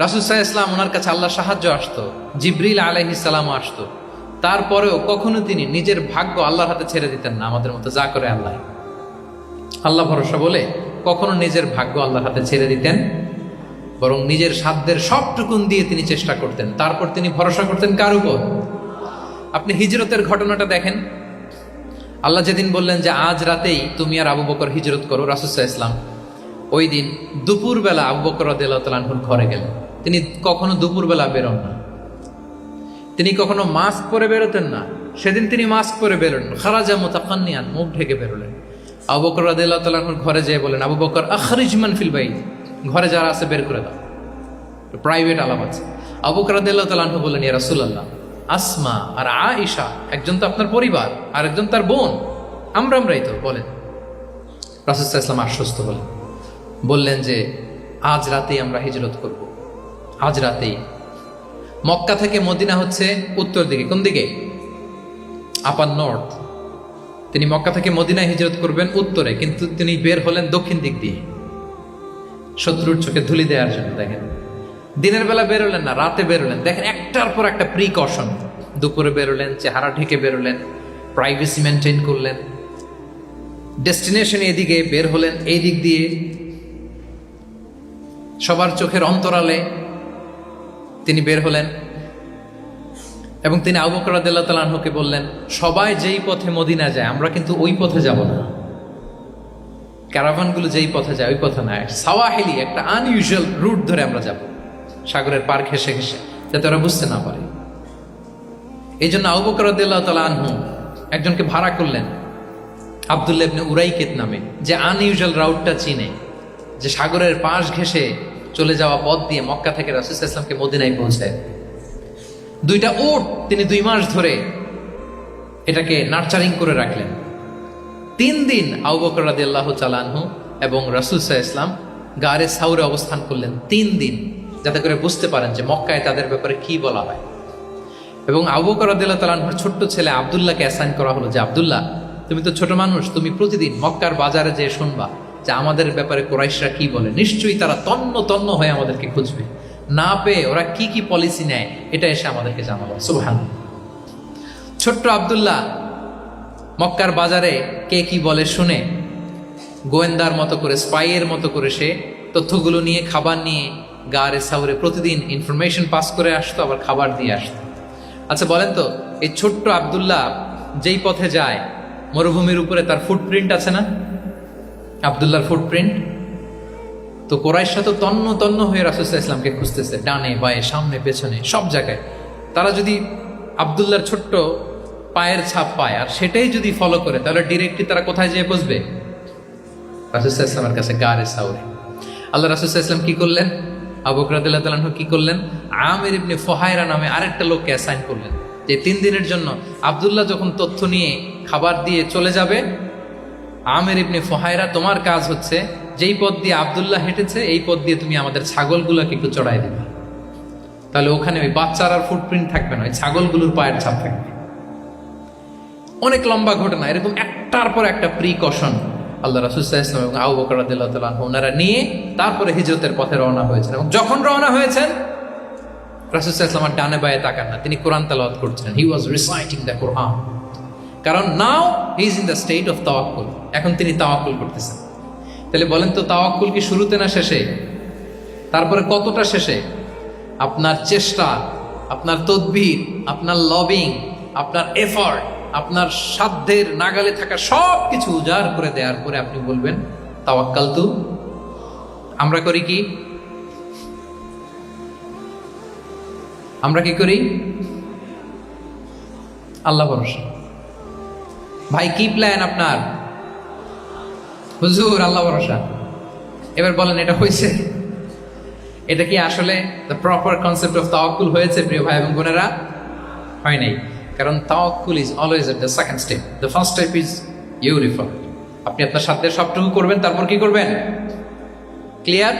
রাসূল সাল্লাল্লাহু আলাইহি ওয়াসাল্লাম ওনার কাছে আল্লাহ সাহায্য আসতো, জিবরিল আলাইহিস সালামও আসতো, তারপরেও কখনো তিনি নিজের ভাগ্য আল্লাহর হাতে ছেড়ে দিতেন না। আমাদের মতো যা করে আল্লাহ, আল্লাহ ভরসা বলে কখনো নিজের ভাগ্য আল্লাহর হাতে ছেড়ে দিতেন, বরং নিজের সাধ্যের সবটুকুন দিয়ে তিনি চেষ্টা করতেন। তারপর তিনি ভরসা করতেন কার উপর? আপনি হিজরতের ঘটনাটা দেখেন। আল্লাহ যেদিন বললেন যে আজ রাতেই তুমি আর আবু বকর হিজরত করো, রাসূল সাল্লাল্লাহু আলাইহি ওয়াসাল্লাম ওই দিন দুপুরবেলা আবু বকর রাদিয়াল্লাহু তাআলা আনহুর ঘরে গেলেন। তিনি কখনো দুপুরবেলা বেরোন না, তিনি কখনো মাস্ক পরে বেরোতেন না। সেদিন তিনি মাস্ক পরে বেরোলেন, খারাজা মুতাকান্নিয়ান, মুখ ঢেকে বেরোলেন। আবু বকর রাদিয়াল্লাহু তাআলা আনহুর ঘরে যেয়ে বলেন, আবু বকর আখরিজ মান ফিল বাইত, ঘরে যারা আছে বের করে দাও, প্রাইভেট আলাপ আছে। আবু বকর রাদিয়াল্লাহু তাআলা আনহু বললেন, ইয়া রাসূলুল্লাহ, আসমা আর আয়েশা একজন তো আপনার পরিবার আর একজন তার বোন, আমরাই তো, বলেন। রাসূল সাল্লাল্লাহু আলাইহি ওয়াসাল্লাম আশ্বস্ত হলেন, বললেন যে আজ রাতেই আমরা হিজরত করব, আজ রাতেই। মক্কা থেকে মদিনা হচ্ছে উত্তর দিকে, কোন দিকে? আপার নর্থ। তিনি মক্কা থেকে মদিনায় হিজরত করবেন উত্তরে, কিন্তু তিনি বের হলেন দক্ষিণ দিক দিয়ে, শত্রুর চোখে ধুলি দেওয়ার জন্য। দেখেন, দিনের বেলা বেরোলেন না, রাতে বেরোলেন। দেখেন, একটার পর একটা প্রিকশন। দুপুরে বেরোলেন, চেহারা ঢেকে বেরোলেন, প্রাইভেসি মেনটেন করলেন। ডেস্টিনেশন এদিকে, বের হলেন এই দিক দিয়ে, সবার চোখের অন্তরালে তিনি বের হলেন। এবং তিনি আবু বকর রাদিয়াল্লাহু তাআলা আনহুকে বললেন, সবাই যেই পথে মদিনা যায় আমরা কিন্তু ওই পথে যাব না, ক্যারাভানগুলো যেই পথে যায় ওই পথে না, সাওয়াহিলি একটা আনইউজুয়াল রুট ধরে আমরা যাব, সাগরের পার ঘেঁষে ঘেঁষে, যাতে ওরা বুঝতে না পারে। এই জন্য আবু বকর রাদিয়াল্লাহু তাআলা আনহু একজনকে ভাড়া করলেন, আব্দুল্লাহ ইবনে উরাইকিত নামে, যে আনইউজুয়াল রাউটটা চিনে, যে সাগরের পাশ ঘেঁষে চলে যাওয়া পথ দিয়ে মক্কা থেকে রাসূল সাল্লাল্লাহু আলাইহি ওয়াসাল্লামকে মদিনায় পৌঁছায়। দুইটা উট তিনি 2 মাস ধরে এটাকে নার্চারিং করে রাখলেন। 3 দিন আবু বকর রাদিয়াল্লাহু তাআলা আনহু এবং রাসূল সাল্লাল্লাহু আলাইহি ওয়াসাল্লাম গারে সাউরে অবস্থান করলেন 3 দিন, যাতে করে বুঝতে পারেন যে মক্কায় তাদের ব্যাপারে কি বলা হয়। এবং আবু বকর রাদিয়াল্লাহু তাআলা আনহুর ছোট্ট ছেলে আব্দুল্লাহকে অ্যাসাইন করা হলো যে, আব্দুল্লাহ, তুমি তো ছোট মানুষ, তুমি প্রতিদিন মক্কার বাজারে যেয়ে শুনবা যে আমাদের ব্যাপারে কুরাইশরা কি বলে। নিশ্চয়ই তারা তন্ন তন্ন হয়ে আমাদেরকে খুঁজবে, না পেয়ে ওরা কি কি পলিসি নেয় এটা এসে আমাদেরকে জানাবো। সুবহানাল্লাহ। ছোট্ট আব্দুল্লাহ মক্কার বাজারে কে কি বলে শুনে, গোয়েন্দার মতো করে, স্পাইয়ের মতো করে সে তথ্যগুলো নিয়ে, খাবার নিয়ে গারে সাউরে প্রতিদিন ইনফরমেশন পাস করে আসতো, আবার খাবার দিয়ে আসতো। আচ্ছা বলেন তো, এই ছোট্ট আব্দুল্লাহ যেই পথে যায়, মরুভূমির উপরে তার ফুটপ্রিন্ট আছে না? আব্দুল্লাহর ফুটপ্রিন্ট। তো কুরাইশরা তো তন্ন তন্ন হয়ে রাসূল সাল্লাল্লাহু আলাইহি ওয়াসাল্লামকে খুঁজতেছে, ডানে বায়ে, সামনে পেছনে, সব জায়গায়। তারা যদি আব্দুল্লাহর ছোট্ট পায়ের ছাপ পায় আর সেটাই যদি ফলো করে, তাহলে ডিরেক্টলি তারা কোথায় যেয়ে বসবে? রাসূল সাল্লাল্লাহু আলাইহি ওয়াসাল্লামের কাছে, গারে সাউরে। আল্লাহ রাসূল সাল্লাল্লাহু আলাইহি ওয়াসাল্লাম কি করলেন? আবু বকর রাদিয়াল্লাহু তাআলা আনহু কি করলেন? আমির ইবনে ফুহায়রা নামে আরেকটা লোককে অ্যাসাইন করলেন, যে 3 দিনের জন্য আব্দুল্লাহ যখন তথ্য নিয়ে খাবার দিয়ে চলে যাবে, আমির ইবনে ফুহায়রা, তোমার কাজ হচ্ছে যেই পথ দিয়ে আব্দুল্লাহ হেঁটেছে এই পথ দিয়ে তুমি আমাদের ছাগলগুলোকে একটু চড়াই দিবে। তাহলে ওখানে ওই বাচ্চার আর ফুটপ্রিন্ট থাকবে না, ওই ছাগলগুলোর পায়ের ছাপ থাকবে। অনেক লম্বা ঘটনা, এরকম একটার পর একটা প্রিকশন আল্লাহ রাসূল সাল্লাল্লাহু আলাইহি ওয়াসাল্লাম এবং আবু বকর রাদিয়াল্লাহু তাআলা আনহু ওনারা নিয়ে তারপরে হিজরতের পথে রওনা হয়েছেন। এবং যখন রওনা হয়েছেন, রাসূল সাল্লাল্লাহু আলাইহি ওয়াসাল্লাম ডানে বায়ে তাকান না, তিনি কোরআন তেলাওয়াত করছিলেন। হি ওয়াজ রিসাইটিং দ্য কোরআন, কারণ now he is in the state of তাওয়াক্কুল। এখন তিনি তাওয়াক্কুল করতেছেন। তাহলে বলেন তো, তাওয়াক্কুল কি শুরুতে না শেষে? তারপরে কতটা শেষে? আপনার চেষ্টা, আপনার তদবির, আপনার লবিং, আপনার এফর্ট, আপনার সাধ্যের নাগালে থাকা সব কিছু উজাড় করে দেওয়ার পরে আপনি বলবেন তাওয়াক্কালতু। আমরা করি কি? আমরা কি করি? আল্লাহ ভরসা। ভাই কি প্ল্যান আপনার? হুজুর আল্লাহ ভরসা। এবার বলেন, এটা হয়েছে? এটা কি আসলে দ্য প্রপার কনসেপ্ট অফ তাওয়াক্কুল হয়েছে প্রিয় ভাই এবং বোনেরা? হয় নাই। কারণ তাওয়াক্কুল is always at the second step. The first step is ইউরিফার। আপনি আপনার সাধ্যের সবটুকু করবেন, তারপর কি করবেন? ক্লিয়ার?